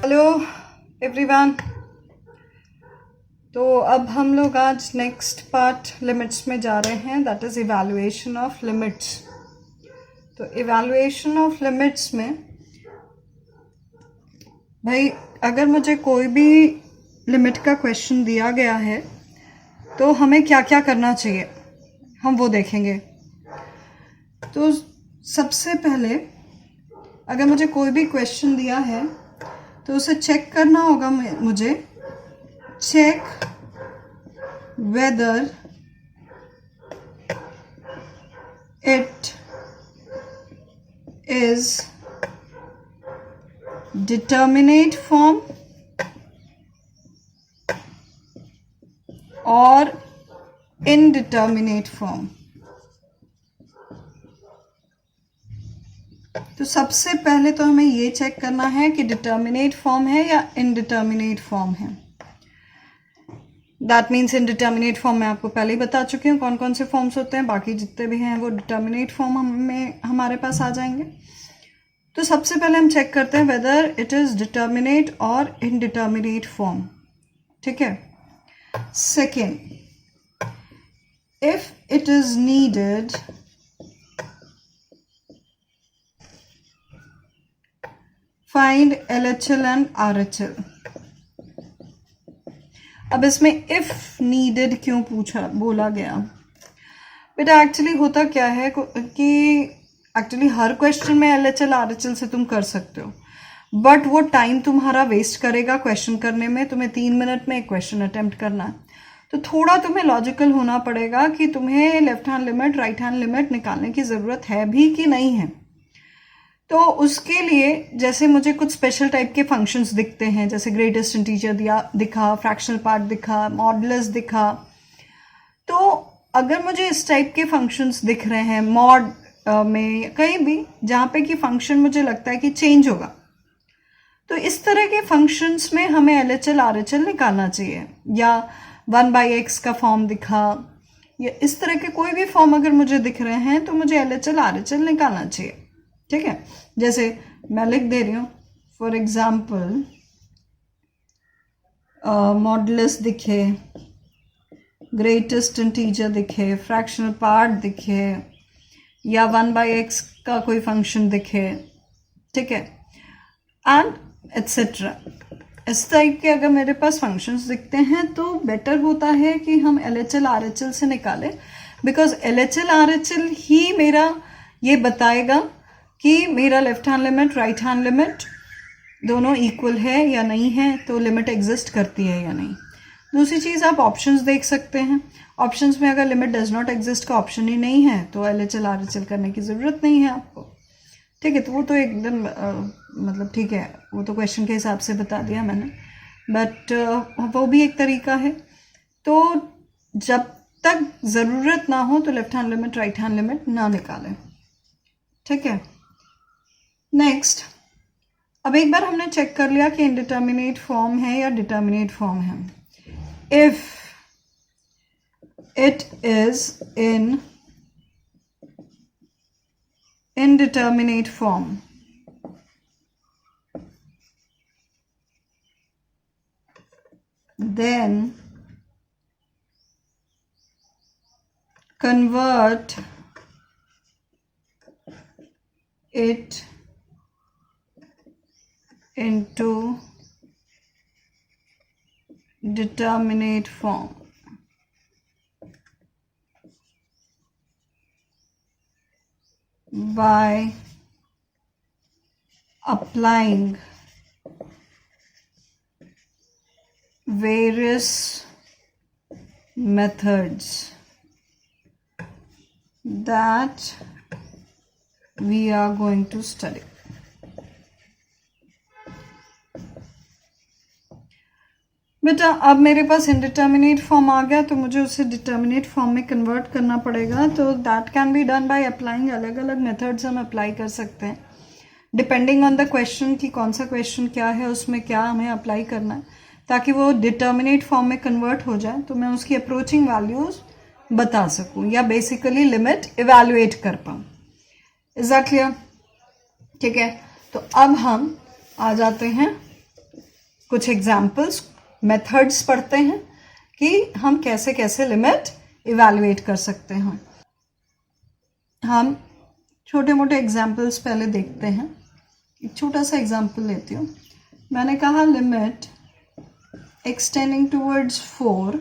Hello everyone. तो अब हम लोग आज नेक्स्ट पार्ट लिमिट्स में जा रहे हैं, that is evaluation of limits. तो इवैल्यूएशन ऑफ लिमिट्स में भाई अगर मुझे कोई भी लिमिट का क्वेश्चन दिया गया है तो हमें क्या क्या करना चाहिए हम वो देखेंगे। तो सबसे पहले अगर मुझे कोई भी क्वेश्चन दिया है तो उसे चेक करना होगा मुझे, check whether it is determinate form और इनडिटर्मिनेट फॉर्म। तो सबसे पहले तो हमें ये चेक करना है कि डिटर्मिनेट फॉर्म है या इनडिटर्मिनेट फॉर्म है। दैट मीन्स इनडिटर्मिनेट फॉर्म मैं आपको पहले ही बता चुकी हूँ कौन कौन से फॉर्म्स होते हैं, बाकी जितने भी हैं वो डिटर्मिनेट फॉर्म में हमारे पास आ जाएंगे। तो सबसे पहले हम चेक करते हैं वेदर इट इज डिटर्मिनेट और इनडिटर्मिनेट फॉर्म। ठीक है। Second, if it is needed find LHL and RHL। अब इसमें इफ नीडेड क्यों बोला गया बेटा, एक्चुअली होता क्या है कि एक्चुअली हर क्वेश्चन में LHL RHL से तुम कर सकते हो, बट वो टाइम तुम्हारा वेस्ट करेगा क्वेश्चन करने में। तुम्हें 3 मिनट में एक क्वेश्चन अटेम्प्ट करना है, तो थोड़ा तुम्हें लॉजिकल होना पड़ेगा कि तुम्हें left hand limit right hand limit निकालने की ज़रूरत है भी कि नहीं है। तो उसके लिए जैसे मुझे कुछ स्पेशल टाइप के फंक्शंस दिखते हैं, जैसे ग्रेटेस्ट इंटीजर दिखा, फ्रैक्शनल पार्ट दिखा, मॉडुलस दिखा। तो अगर मुझे इस टाइप के फंक्शंस दिख रहे हैं मॉड में कहीं भी जहाँ पे कि फंक्शन मुझे लगता है कि चेंज होगा, तो इस तरह के फंक्शंस में हमें LHL RHL निकालना चाहिए। या 1/x का फॉर्म दिखा या इस तरह के कोई भी फॉर्म अगर मुझे दिख रहे हैं तो मुझे LHL RHL निकालना चाहिए। ठीक है। जैसे मैं लिख दे रही हूँ फॉर एग्जाम्पल मॉडुलस दिखे, ग्रेटेस्ट इंटीजर दिखे, फ्रैक्शनल पार्ट दिखे या 1/x का कोई फंक्शन दिखे। ठीक है। And etcetera. इस टाइप के अगर मेरे पास फंक्शंस दिखते हैं तो बेटर होता है कि हम LHL RHL से निकालें, बिकॉज LHL RHL ही मेरा ये बताएगा कि मेरा left hand limit right hand limit दोनों इक्वल है या नहीं है, तो लिमिट एग्जिस्ट करती है या नहीं। दूसरी चीज़, आप ऑप्शंस देख सकते हैं। ऑप्शंस में अगर लिमिट डज नॉट एग्जिस्ट का ऑप्शन ही नहीं है तो LHL RHL करने की ज़रूरत नहीं है आपको। ठीक है। तो वो तो एकदम मतलब ठीक है, वो तो क्वेश्चन के हिसाब से बता दिया मैंने, बट वो भी एक तरीका है। तो जब तक ज़रूरत ना हो तो left hand limit right hand limit ना निकालें। ठीक है। नेक्स्ट, अब एक बार हमने चेक कर लिया कि इनडिटर्मिनेट फॉर्म है या डिटर्मिनेट फॉर्म है। If it is in indeterminate form then convert it into determinate form by applying various methods that we are going to study. बेटा अब मेरे पास इनडिटर्मिनेट फॉर्म आ गया तो मुझे उसे डिटर्मिनेट फॉर्म में कन्वर्ट करना पड़ेगा। तो that can be done by applying, अलग अलग मेथड्स हम अप्लाई कर सकते हैं डिपेंडिंग ऑन द क्वेश्चन कि कौन सा क्वेश्चन क्या है, उसमें क्या हमें अप्लाई करना है, ताकि वो डिटर्मिनेट फॉर्म में कन्वर्ट हो जाए तो मैं उसकी अप्रोचिंग वैल्यूज बता सकूं या बेसिकली लिमिट इवैल्यूएट कर पाऊं। Is that clear? ठीक है। तो अब हम आ जाते हैं कुछ एग्जाम्पल्स, मेथड्स पढ़ते हैं कि हम कैसे कैसे लिमिट इवैल्यूएट कर सकते हैं। हम छोटे मोटे एग्जाम्पल्स पहले देखते हैं। एक छोटा सा एग्जाम्पल लेती हूँ। मैंने कहा limit x tending towards 4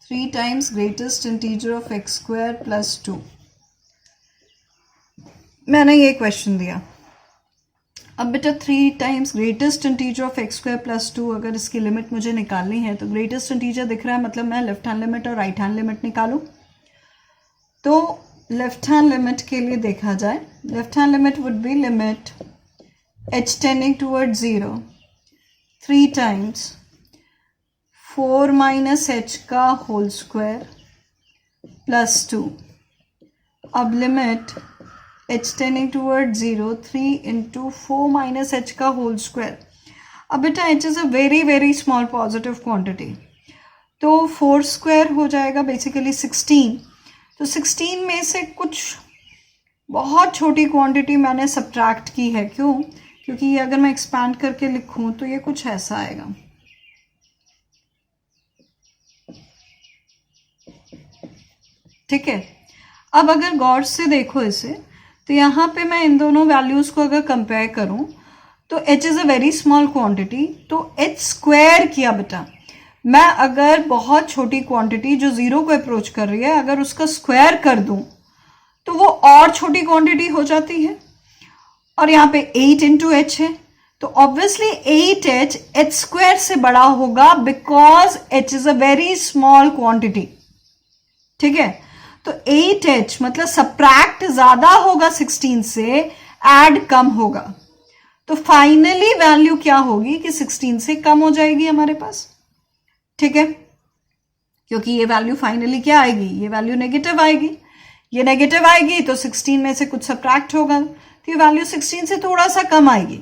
3 times greatest integer of x square plus 2। मैंने ये क्वेश्चन दिया। अब बेटा 3 times greatest integer of x square plus 2, अगर इसकी लिमिट मुझे निकालनी है तो ग्रेटेस्ट इंटीजर दिख रहा है, मतलब मैं लेफ्ट हैंड लिमिट और राइट हैंड लिमिट निकालूं। तो लेफ्ट हैंड लिमिट के लिए देखा जाए, left hand limit would be limit h tending towards 0 3 times 4 minus h का होल स्क्वायर प्लस 2। अब limit h tending towards 0 3 into 4 minus h का होल स्क्वायर। अब बेटा h is a very very small positive quantity, तो 4 square हो जाएगा basically 16। तो 16 में से कुछ बहुत छोटी क्वांटिटी मैंने सब्ट्रैक्ट की है। क्यों? क्योंकि ये अगर मैं एक्सपैंड करके लिखूं तो ये कुछ ऐसा आएगा। ठीक है, अब अगर गौर से देखो इसे, तो यहाँ पे मैं इन दोनों वैल्यूज़ को अगर कंपेयर करूं तो h is a very small quantity, तो h स्क्वायर किया बेटा। मैं अगर बहुत छोटी क्वांटिटी जो 0 को अप्रोच कर रही है, अगर उसका स्क्वायर कर दूं तो वो और छोटी क्वांटिटी हो जाती है। और यहाँ पे 8 इंटू एच है, तो ऑब्वियसली 8h h स्क्वायर से बड़ा होगा, because h is a very small quantity. ठीक है, तो 8h मतलब सब्ट्रैक्ट ज्यादा होगा 16 से, ऐड कम होगा, तो फाइनली वैल्यू क्या होगी कि 16 से कम हो जाएगी हमारे पास। ठीक है, क्योंकि ये वैल्यू फाइनली क्या आएगी, ये वैल्यू नेगेटिव आएगी। ये नेगेटिव आएगी तो 16 में से कुछ सब्ट्रैक्ट होगा, तो ये वैल्यू 16 से थोड़ा सा कम आएगी।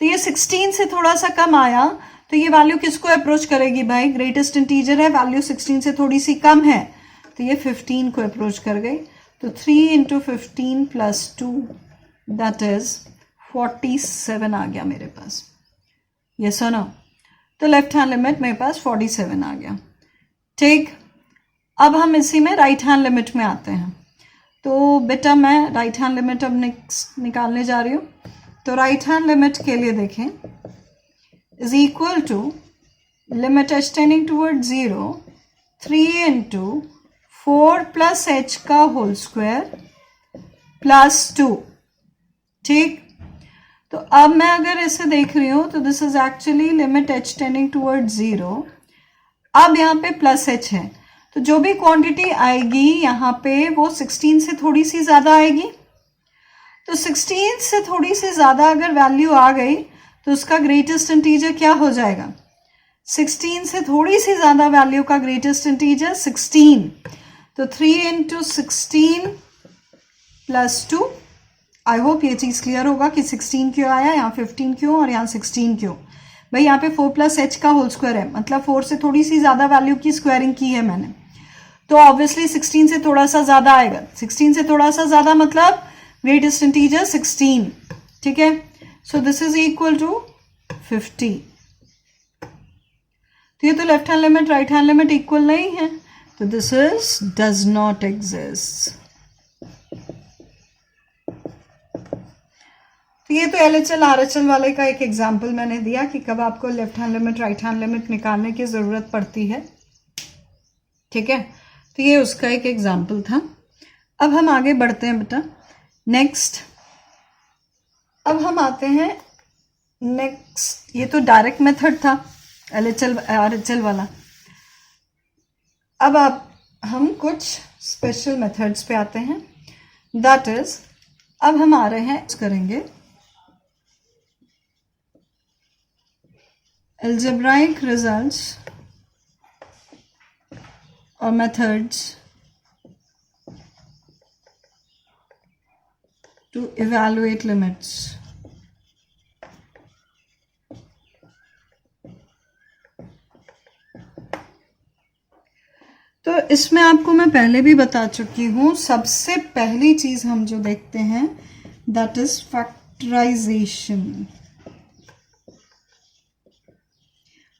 तो ये 16 से थोड़ा सा कम आया तो ये वैल्यू किसको अप्रोच करेगी भाई, ग्रेटेस्ट इंटीजर है, वैल्यू 16 से थोड़ी सी कम है, तो ये 15 को अप्रोच कर गई। तो 3 इंटू 15 प्लस 2 दैट इज 47 आ गया मेरे पास। ये सुनो, तो लेफ्ट हैंड लिमिट मेरे पास 47 आ गया। ठीक, अब हम इसी में राइट हैंड लिमिट में आते हैं। तो बेटा मैं राइट हैंड लिमिट अब नेक्स्ट निकालने जा रही हूँ। तो राइट हैंड लिमिट के लिए देखें, is equal to limit h tending toward 0 3 into 4 plus h का होल स्क्वायर प्लस 2। ठीक, तो अब मैं अगर इसे देख रही हूं तो this is actually limit h tending toward 0। अब यहाँ पे प्लस h है, तो जो भी क्वांटिटी आएगी यहाँ पे वो 16 से थोड़ी सी ज्यादा आएगी। तो 16 से थोड़ी सी ज्यादा अगर वैल्यू आ गई तो उसका ग्रेटेस्ट इंटीजर क्या हो जाएगा, 16 से थोड़ी सी ज्यादा वैल्यू का ग्रेटेस्ट इंटीजर 16। तो 3 इंटू 16 प्लस 2। आई होप ये चीज क्लियर होगा कि 16 क्यों आया, यहाँ 15 क्यों और यहाँ 16 क्यों। भाई यहाँ पे 4 प्लस h का होल स्क्वायर है, मतलब 4 से थोड़ी सी ज्यादा वैल्यू की स्क्वायरिंग की है मैंने, तो ऑब्वियसली 16 से थोड़ा सा ज्यादा आएगा। 16 से थोड़ा सा ज्यादा मतलब ग्रेटेस्ट इंटीजर 16। ठीक है, so this is equal to 50। तो ये तो left hand limit right hand limit equal नहीं है, तो this is does not exist. तो ये तो LHL RHL वाले का एक एग्जाम्पल मैंने दिया कि कब आपको left hand limit right hand limit निकालने की जरूरत पड़ती है। ठीक है, तो ये उसका एक एग्जाम्पल था। अब हम आगे बढ़ते हैं बेटा नेक्स्ट। अब हम आते हैं नेक्स्ट, ये तो डायरेक्ट मेथड था LHL RHL वाला। अब हम कुछ स्पेशल मेथड्स पे आते हैं, दैट इज अब हम आ रहे हैं करेंगे algebraic results or methods to evaluate limits। तो इसमें आपको मैं पहले भी बता चुकी हूं, सबसे पहली चीज हम जो देखते हैं दैट इज फैक्टराइजेशन।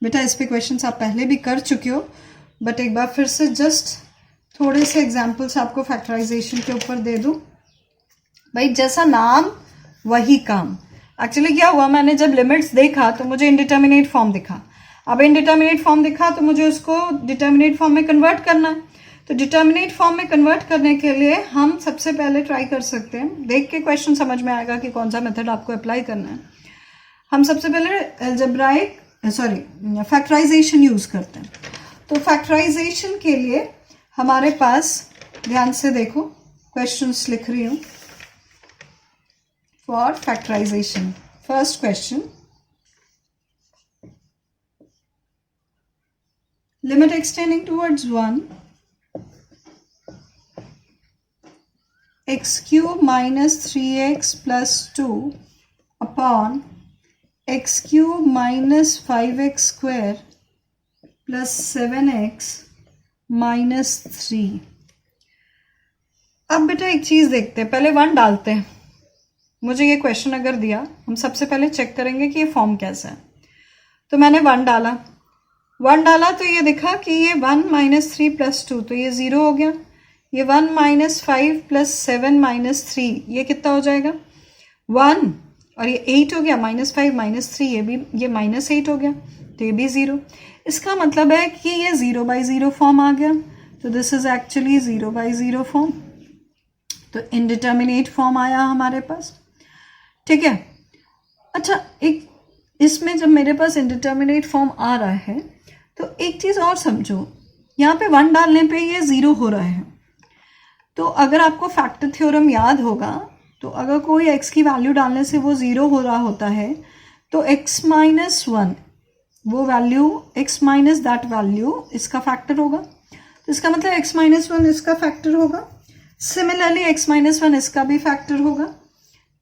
बेटा इस पे क्वेश्चंस आप पहले भी कर चुके हो, बट एक बार फिर से जस्ट थोड़े से एग्जाम्पल्स आपको फैक्टराइजेशन के ऊपर दे दूं। भाई जैसा नाम वही काम। एक्चुअली क्या हुआ, मैंने जब लिमिट्स देखा तो मुझे इनडिटर्मिनेट फॉर्म दिखा। अब इनडिटर्मिनेट फॉर्म दिखा तो मुझे उसको डिटर्मिनेट फॉर्म में कन्वर्ट करना है। तो डिटर्मिनेट फॉर्म में कन्वर्ट करने के लिए हम सबसे पहले ट्राई कर सकते हैं, देख के क्वेश्चन समझ में आएगा कि कौन सा मेथड आपको अप्लाई करना है। हम सबसे पहले अलजेब्राइक फैक्टराइजेशन यूज करते हैं। तो फैक्टराइजेशन के लिए हमारे पास, ध्यान से देखो क्वेश्चंस लिख रही हूं for factorisation. First question, limit extending towards 1, x cube minus 3x plus 2 upon x cube minus 5x square plus 7x minus 3। अब बेटा एक चीज देखते हैं, पहले 1 डालते हैं। मुझे ये क्वेश्चन अगर दिया, हम सबसे पहले चेक करेंगे कि ये फॉर्म कैसा है। तो मैंने 1 डाला तो ये दिखा कि ये 1 माइनस 3 प्लस 2, तो ये 0 हो गया। ये 1 माइनस 5 प्लस 7 माइनस 3, ये कितना हो जाएगा 1, और ये 8 हो गया। माइनस 5 माइनस 3, ये माइनस 8 हो गया, तो ये भी 0। इसका मतलब है कि ये 0/0 फॉर्म आ गया। तो दिस इज एक्चुअली 0/0 फॉर्म। तो इनडिटर्मिनेट फॉर्म आया हमारे पास, ठीक है। अच्छा, एक इसमें जब मेरे पास इनडिटर्मिनेट फॉर्म आ रहा है तो एक चीज और समझो, यहाँ पे 1 डालने पे ये 0 हो रहा है। तो अगर आपको फैक्टर थ्योरम याद होगा, तो अगर कोई x की वैल्यू डालने से वो 0 हो रहा होता है, तो x माइनस 1 वो value, x minus that value इसका फैक्टर होगा। तो इसका मतलब x माइनस 1 इसका फैक्टर होगा। सिमिलरली x माइनस 1 इसका भी फैक्टर होगा,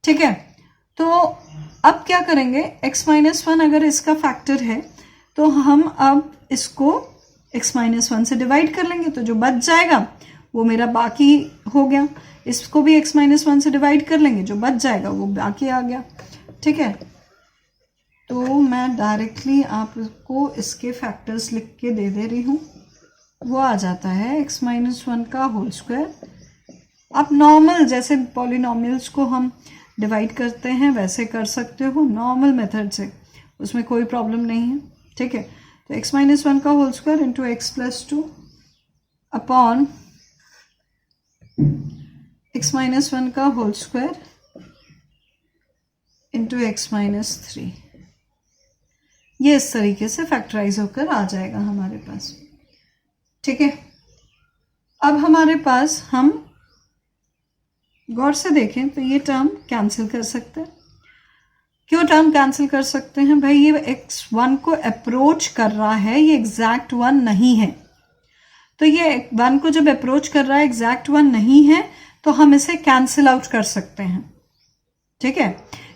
ठीक है। तो अब क्या करेंगे, x माइनस 1 अगर इसका फैक्टर है तो हम अब इसको x माइनस 1 से डिवाइड कर लेंगे, तो जो बच जाएगा वो मेरा बाकी हो गया। इसको भी x माइनस 1 से डिवाइड कर लेंगे, जो बच जाएगा वो बाकी आ गया, ठीक है। तो मैं डायरेक्टली आपको इसके फैक्टर्स लिख के दे रही हूँ। वो आ जाता है x माइनस 1 का होल स्क्वायर। आप नॉर्मल जैसे पॉलिनोमियल्स को हम डिवाइड करते हैं वैसे कर सकते हो, नॉर्मल मेथड से, उसमें कोई प्रॉब्लम नहीं है, ठीक है। तो x माइनस 1 का whole square into x plus 2 upon x minus 1 का whole square into x minus 3। ये इस तरीके से फैक्टराइज होकर आ जाएगा हमारे पास, ठीक है। अब हमारे पास, हम गौर से देखें तो ये टर्म कैंसिल कर सकते हैं। क्यों टर्म कैंसिल कर सकते हैं भाई, ये x1 को अप्रोच कर रहा है, ये एग्जैक्ट 1 नहीं है। तो ये 1 को जब अप्रोच कर रहा है, एग्जैक्ट 1 नहीं है, तो हम इसे कैंसिल आउट कर सकते हैं, ठीक है।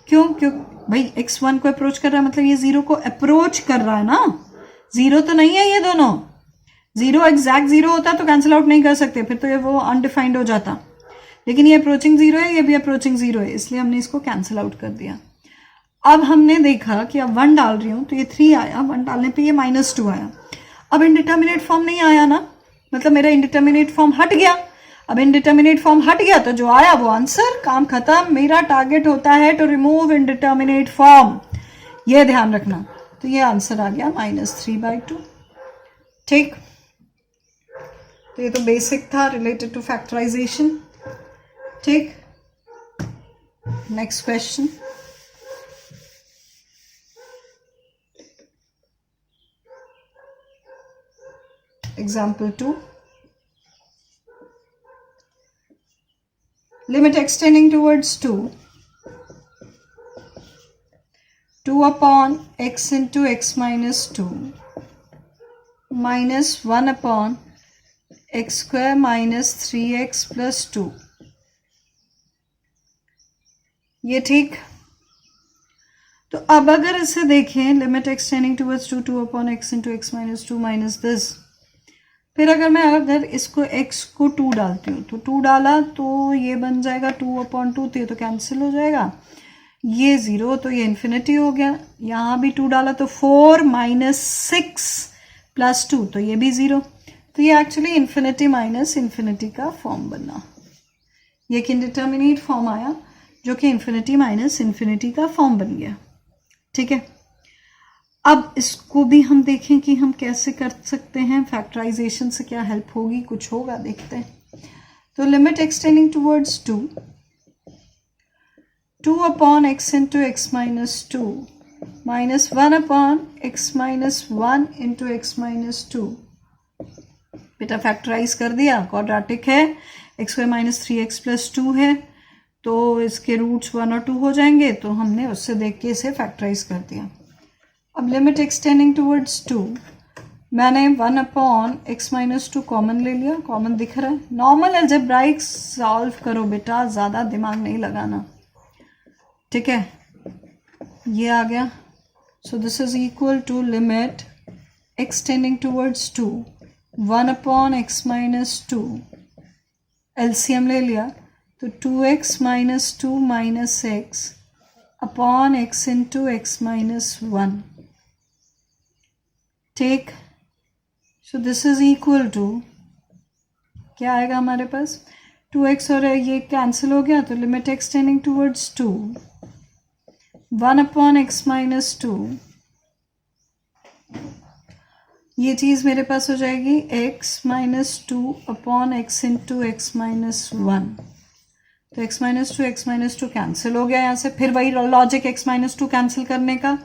क्यों भाई x1 को अप्रोच कर रहा है मतलब ये 0 को अप्रोच कर रहा है ना, 0 तो नहीं है ये दोनों। 0 एग्जैक्ट 0 होता तो कैंसिल आउट नहीं कर सकते, फिर तो ये वो अनडिफाइंड हो जाता। लेकिन ये अप्रोचिंग 0 है, ये भी अप्रोचिंग 0 है, इसलिए हमने इसको कैंसिल आउट कर दिया। अब हमने देखा कि अब 1 डाल रही हूं तो ये 3 आया, 1 डालने पे ये -2 आया। अब इनडिटर्मिनेट फॉर्म नहीं आया ना, मतलब मेरा इनडिटर्मिनेट फॉर्म हट गया। अब इनडिटर्मिनेट फॉर्म हट गया तो जो आया वो आंसर, काम खत्म। मेरा टारगेट होता है टू रिमूव इनडिटर्मिनेट फॉर्म, ये ध्यान रखना। तो ये आंसर आ गया -3/2, ठीक। तो ये तो बेसिक था रिलेटेड टू फैक्टराइजेशन, ठीक। Next question, example 2, limit extending towards 2 upon x into x minus 2 minus 1 upon x square minus 3x plus 2। ये ठीक। तो अब अगर इसे देखें, limit extending towards 2 upon x into x minus 2 minus this, फिर अगर इसको x को 2 डालती हूँ तो 2 डाला तो ये बन जाएगा 2 अपॉन 2, तो ये तो कैंसिल हो जाएगा। ये 0 तो ये इन्फिनिटी हो गया, यहाँ भी 2 डाला तो 4 माइनस 6 प्लस 2 तो ये भी 0, तो ये एक्चुअली इन्फिनिटी माइनस इन्फिनिटी का फॉर्म बना, ये एक इंडिटर्मिनेट फॉर्म आया जो कि इन्फिनिटी माइनस इन्फिनिटी का फॉर्म बन गया। ठीक है, अब इसको भी हम देखें कि हम कैसे कर सकते हैं, फैक्टराइजेशन से क्या हेल्प होगी, कुछ होगा, देखते हैं। तो limit extending towards 2 upon x into x minus 2 minus 1 upon x minus 1 into x minus 2। बेटा फैक्टराइज कर दिया, क्वाड्रेटिक है, x square minus 3x plus 2 है, तो इसके रूट्स 1 और 2 हो जाएंगे, तो हमने उससे देख के इसे फैक्टराइज कर दिया। अब लिमिट एक्सटेंडिंग टूवर्ड्स 2, मैंने 1 अपॉन x माइनस 2 कॉमन ले लिया, कॉमन दिख रहा है। नॉर्मल अलजेब्राइक सॉल्व करो बेटा, ज़्यादा दिमाग नहीं लगाना, ठीक है। ये आ गया, so this is equal to limit extending towards 2 1 upon x minus 2, LCM ले लिया तो 2x minus 2 minus x upon x into x minus 1। ठीक, so this is equal to, क्या आएगा हमारे पास, 2x और ये कैंसिल हो गया, तो limit extending towards 2 1 upon x minus 2, ये चीज़ मेरे पास हो जाएगी x minus 2 upon x into x minus 1। तो x माइनस टू कैंसिल हो गया यहाँ से, फिर वही लॉजिक x माइनस 2 कैंसिल करने का,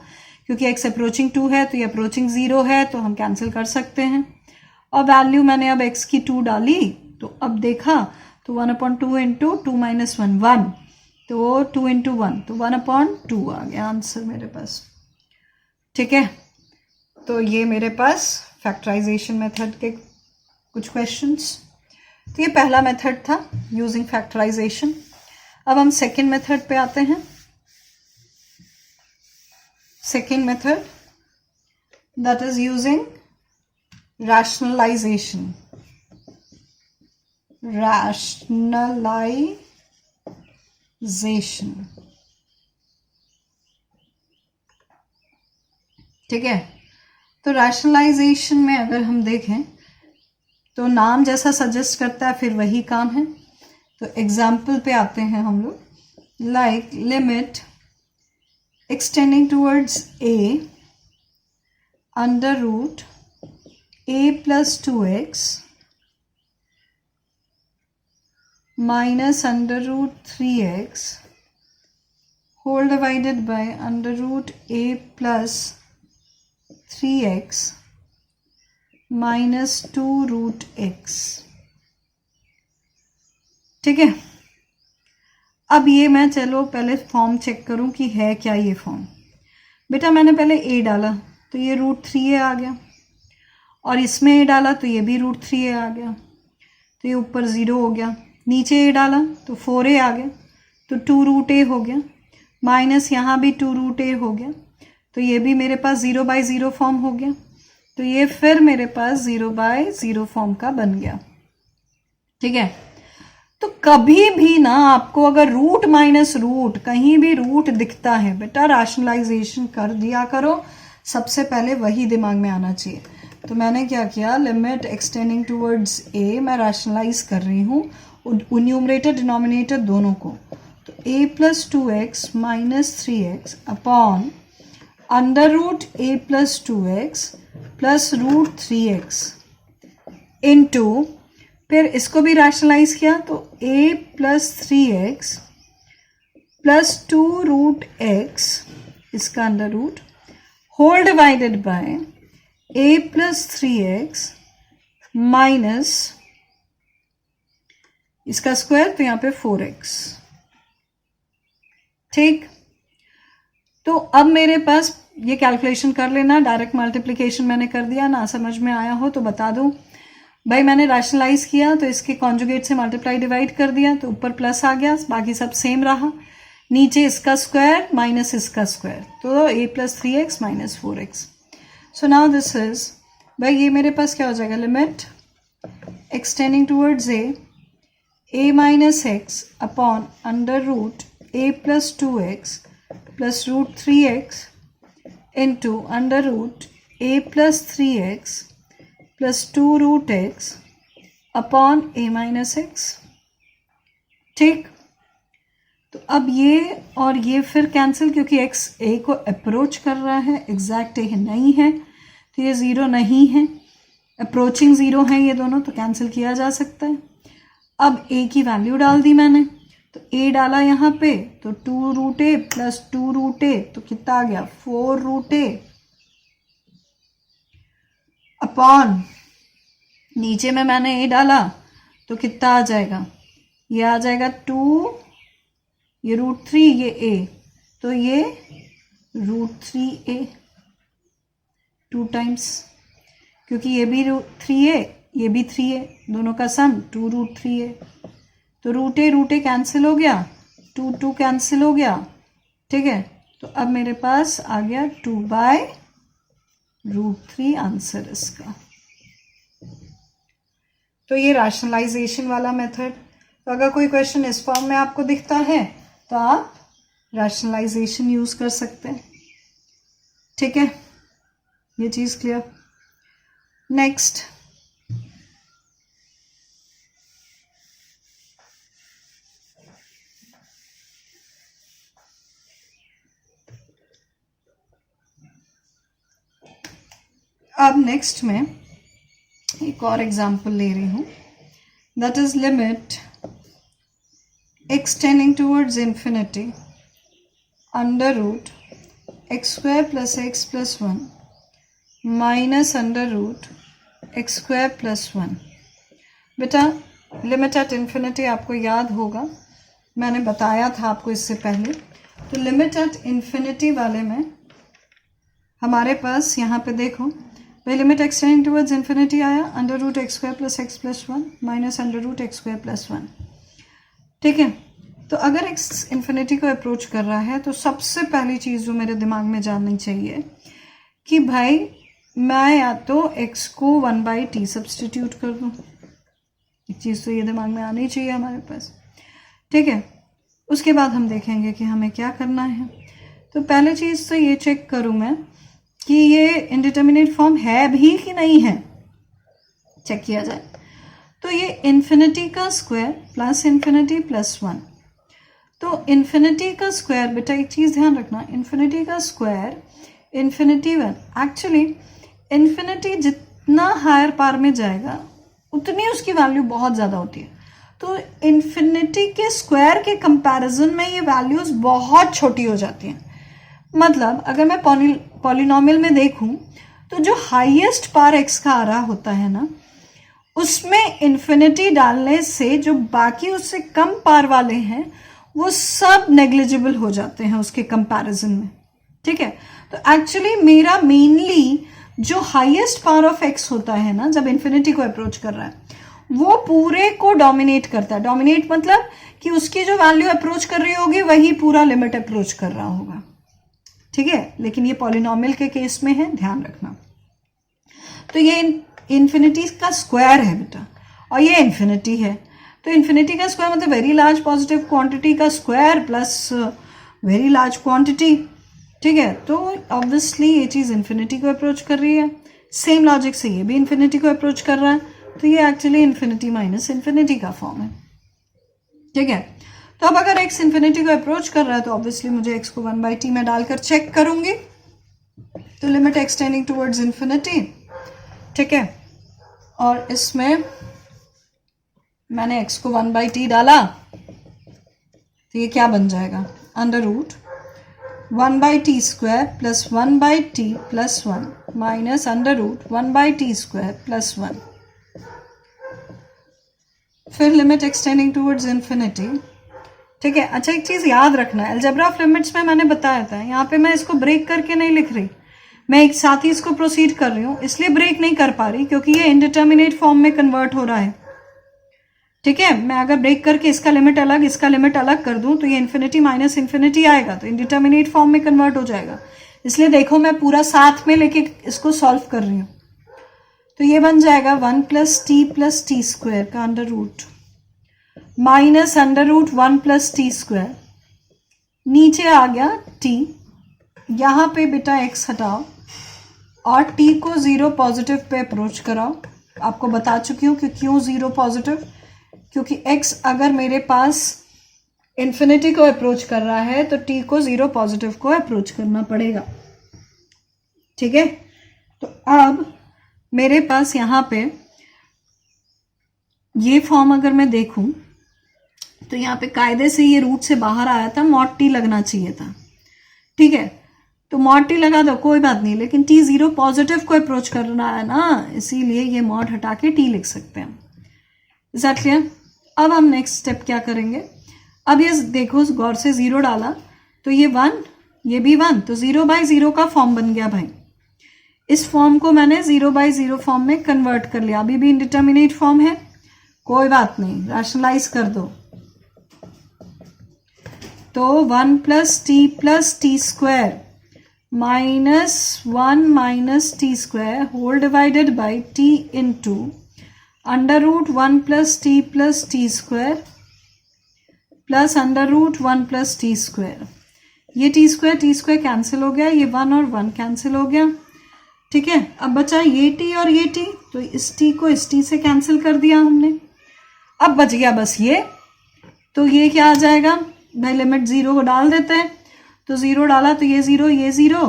क्योंकि x अप्रोचिंग 2 है तो ये अप्रोचिंग 0 है, तो हम कैंसिल कर सकते हैं। और वैल्यू मैंने अब x की 2 डाली, तो अब देखा तो 1 अपॉन 2 इंटू 2 माइनस 1 1, तो 2 इंटू 1 तो 1 अपॉन 2 आ गया आंसर मेरे पास। ठीक है, तो ये मेरे पास फैक्टराइजेशन मेथड के कुछ क्वेश्चंस। तो ये पहला मेथड था यूजिंग फैक्टराइजेशन। अब हम सेकेंड मेथड पे आते हैं। Second method that is using rationalisation. ठीक है, तो रैशनलाइजेशन में अगर हम देखें तो नाम जैसा सजेस्ट करता है, फिर वही काम है। तो एग्जाम्पल पे आते हैं हम लोग, like limit extending towards a under root a plus 2x minus under root 3x whole divided by under root a plus 3x minus 2 root x। ठीक है, अब ये मैं चलो पहले फॉर्म चेक करूं कि है क्या ये फॉर्म। बेटा मैंने पहले a डाला तो ये रूट 3a आ गया, और इसमें a डाला तो ये भी रूट 3a आ गया, तो ये ऊपर 0 हो गया। नीचे a डाला तो 4a आ गया, तो 2 रूट a हो गया, माइनस यहाँ भी 2 रूट a हो गया, तो ये भी मेरे पास 0 बाई 0 फॉर्म हो गया। तो ये फिर मेरे पास 0 बाई 0 फॉर्म का बन गया। ठीक है, तो कभी भी ना आपको अगर रूट माइनस रूट कहीं भी रूट दिखता है, बेटा रैशनलाइजेशन कर दिया करो, सबसे पहले वही दिमाग में आना चाहिए। तो मैंने क्या किया, लिमिट एक्सटेंडिंग टूवर्ड्स a मैं रैशनलाइज कर रही हूँ न्यूमरेटर डिनोमिनेटर दोनों को। तो a plus 2x minus 3x upon under root a plus 2x plus root 3x into, फिर इसको भी रैशनलाइज किया तो a plus 3x plus 2 root x इसका under root whole divided by a plus 3x minus इसका square, तो यहाँ पे 4x। ठीक, तो अब मेरे पास ये कैलकुलेशन कर लेना, डायरेक्ट मल्टीप्लिकेशन मैंने कर दिया ना, समझ में आया हो तो बता दूं भाई। मैंने रैशनलाइज किया तो इसके कॉन्जुगेट से मल्टीप्लाई डिवाइड कर दिया, तो ऊपर प्लस आ गया, बाकी सब सेम रहा, नीचे इसका स्क्वायर माइनस इसका स्क्वायर, तो a plus 3x minus 4x। So now this is, भाई ये मेरे पास क्या हो जाएगा, limit extending towards a minus x upon under root a plus 2x plus root 3x into under root a plus 3x plus 2 root x upon a minus x. ठीक, तो अब ये और ये फिर कैंसिल, क्योंकि x a को approach कर रहा है, एग्जैक्ट a नहीं है तो ये ज़ीरो नहीं है, अप्रोचिंग ज़ीरो है ये दोनों, तो कैंसिल किया जा सकता है। अब a की वैल्यू डाल दी मैंने, तो a डाला यहाँ पे, तो 2 root a plus 2 root a, तो कितना आ गया 4 रूट a अपॉन नीचे में मैंने a डाला तो कितना आ जाएगा, ये आ जाएगा 2, ये रूट 3, ये a, तो ये रूट 3a 2 टाइम्स, क्योंकि ये भी रूट 3a ये भी 3a, दोनों का सम 2 रूट 3a, तो रूट ए कैंसिल हो गया, 2 कैंसिल हो गया। ठीक है, तो अब मेरे पास आ गया 2/√3 आंसर इसका। तो ये रैशनलाइजेशन वाला मेथड। तो अगर कोई क्वेश्चन इस फॉर्म में आपको दिखता है तो आप रैशनलाइजेशन यूज कर सकते हैं। ठीक है, ये चीज क्लियर। नेक्स्ट, अब नेक्स्ट में एक और एग्जांपल ले रही हूं, that is limit x tending towards infinity under root x square plus x plus 1 minus under root x square plus 1। बेटा लिमिट एट इन्फिनिटी आपको याद होगा, मैंने बताया था आपको इससे पहले। तो लिमिट एट इन्फिनिटी वाले में हमारे पास यहाँ पे देखो, भाई limit x tending towards infinity आया, under root x square plus x plus 1 minus under root x square plus 1। ठीक है, तो अगर x इन्फिनिटी को अप्रोच कर रहा है तो सबसे पहली चीज़ जो मेरे दिमाग में जाननी चाहिए कि भाई मैं या तो x को 1/t सब्सटीट्यूट कर दूं, एक चीज़ तो ये दिमाग में आनी चाहिए हमारे पास। ठीक है, उसके बाद हम देखेंगे कि हमें क्या करना है। तो पहले चीज़ तो ये चेक करूं मैं कि ये इंडिटर्मिनेट फॉर्म है भी कि नहीं है, चेक किया जाए। तो ये इन्फिनिटी का स्क्वायर प्लस इन्फिनिटी प्लस 1, तो इन्फिनिटी का स्क्वायर, बेटा एक चीज़ ध्यान रखना, इन्फिनिटी का स्क्वायर इन्फिनिटी 1, एक्चुअली इन्फिनिटी जितना हायर पार में जाएगा उतनी उसकी वैल्यू बहुत ज़्यादा होती है। तो इन्फिनिटी के स्क्वायर के कंपैरिजन में ये वैल्यूज़ बहुत छोटी हो जाती हैं। मतलब अगर मैं पॉलिनोमियल में देखूं तो जो हाईएस्ट पार x का आ रहा होता है ना, उसमें इन्फिनिटी डालने से जो बाकी उससे कम पार वाले हैं वो सब नेग्लिजिबल हो जाते हैं उसके कंपैरिजन में। ठीक है, तो एक्चुअली मेरा मेनली जो हाईएस्ट पावर ऑफ x होता है ना, जब इन्फिनिटी को अप्रोच कर रहा है, वो पूरे को डोमिनेट करता है। डोमिनेट मतलब कि उसकी जो वैल्यू अप्रोच कर रही होगी वही पूरा लिमिट अप्रोच कर रहा होगा। ठीक है, लेकिन ये पॉलिनोमियल के केस में है, ध्यान रखना। तो ये इन्फिनिटी का स्क्वायर है बेटा, और ये इन्फिनिटी है, तो इन्फिनिटी का स्क्वायर मतलब वेरी लार्ज पॉजिटिव क्वांटिटी का square plus very large quantity. ठीक है, तो ऑब्वियसली ये चीज़ इन्फिनिटी को अप्रोच कर रही है, सेम लॉजिक से ये भी इन्फिनिटी को अप्रोच कर रहा है, तो ये एक्चुअली इन्फिनिटी माइनस इन्फिनिटी का फॉर्म है। ठीक है, तो अब अगर x इन्फिनिटी को अप्रोच कर रहा है तो ऑब्वियसली मुझे x को 1/t में डालकर चेक करूंगी, तो limit x tending towards infinity. ठीक है, और इसमें मैंने x को 1/t डाला तो ये क्या बन जाएगा, under root 1/t square plus 1/t plus 1 minus under root 1/t square plus 1। फिर limit x tending towards infinity. ठीक है, अच्छा एक चीज़ याद रखना है, अलजेब्रा ऑफ लिमिट्स में मैंने बताया था, यहाँ पे मैं इसको ब्रेक करके नहीं लिख रही, मैं एक साथ ही इसको प्रोसीड कर रही हूँ, इसलिए ब्रेक नहीं कर पा रही क्योंकि ये इनडिटर्मिनेट फॉर्म में कन्वर्ट हो रहा है। ठीक है, मैं अगर ब्रेक करके इसका लिमिट अलग इसका लिमिट अलग कर दूं तो ये इन्फिनिटी माइनस इन्फिनिटी आएगा, तो इनडिटर्मिनेट फॉर्म में कन्वर्ट हो जाएगा। इसलिए देखो मैं पूरा साथ में लेके इसको सॉल्व कर रही हूँ। तो ये बन जाएगा 1 + t स्क्वायर का under root minus under root 1 + t square नीचे आ गया t, यहाँ पे बेटा x हटाओ और t को 0 पॉजिटिव पे अप्रोच कराओ। आपको बता चुकी हूँ कि क्यों 0 पॉजिटिव, क्योंकि x अगर मेरे पास इन्फिनिटी को अप्रोच कर रहा है तो t को 0 पॉजिटिव को अप्रोच करना पड़ेगा। ठीक है, तो अब मेरे पास यहाँ पे ये फॉर्म अगर मैं देखूं तो यहाँ पे कायदे से ये रूट से बाहर आया था, मॉड t लगना चाहिए था। ठीक है, तो मॉड टी लगा दो, कोई बात नहीं, लेकिन t 0 पॉजिटिव को अप्रोच करना है ना, इसीलिए ये मॉड हटा के t लिख सकते हैं। Is that clear? अब हम नेक्स्ट स्टेप क्या करेंगे, अब ये देखो गौर से 0 डाला तो ये 1, ये भी 1, तो 0/0 का फॉर्म बन गया भाई। इस फॉर्म को मैंने 0/0 फॉर्म में कन्वर्ट कर लिया। अभी भी इंडिटर्मिनेट फॉर्म है, कोई बात नहीं, रैशनलाइज कर दो। तो 1 + t² -1 - t² whole divided by t into √1 + t + t² plus √1 + t²। ये t² कैंसिल हो गया, ये 1 और 1 कैंसिल हो गया। ठीक है, अब बचा ये t और ये t, तो इस t को इस t से कैंसिल कर दिया हमने। अब बच गया बस ये, तो ये क्या आ जाएगा भाई, लिमिट 0 को डाल देते हैं। तो 0 डाला तो ये 0, ये 0,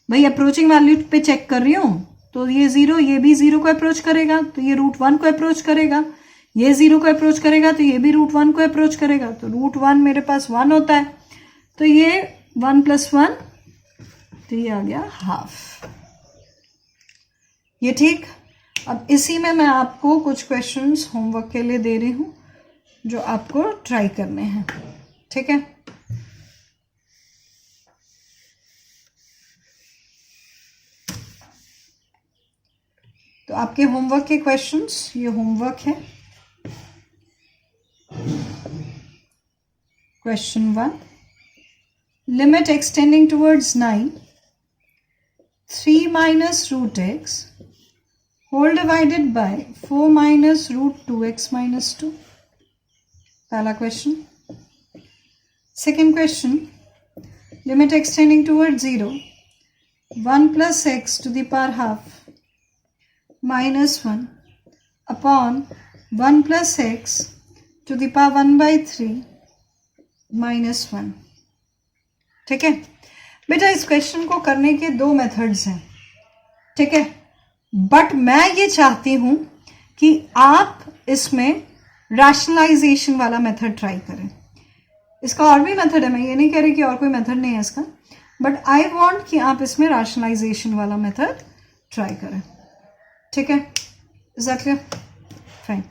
भाई अप्रोचिंग वैल्यू पे चेक कर रही हूँ, तो ये 0, ये भी 0 को अप्रोच करेगा, तो ये √1 को अप्रोच करेगा, ये 0 को अप्रोच करेगा, तो ये भी √1 को अप्रोच करेगा, तो √1 मेरे पास 1 होता है, तो ये 1 + 1, तो ये आ गया ½ ये। ठीक, अब इसी में मैं आपको कुछ क्वेश्चंस होमवर्क के लिए दे रही हूँ जो आपको ट्राई करने हैं। ठीक है, तो आपके होमवर्क के क्वेश्चंस, ये होमवर्क है। Question 1, limit extending towards 9, 3 - √x whole divided by 4 - √2x - 2। पहला क्वेश्चन। Second question, limit extending towards 0, 1 + x to the power ½ -1 upon 1 + x to the power 1/3 -1। ठीक है बेटा, इस क्वेश्चन को करने के 2 मेथड्स हैं। ठीक है, बट मैं ये चाहती हूं कि आप इसमें रैशनलाइजेशन वाला मेथड ट्राई करें। इसका और भी मेथड है, मैं ये नहीं कह रही कि और कोई मेथड नहीं है इसका, बट आई वांट कि आप इसमें रैशनलाइजेशन वाला मेथड ट्राई करें। ठीक है, इज दैट क्लियर? फाइन।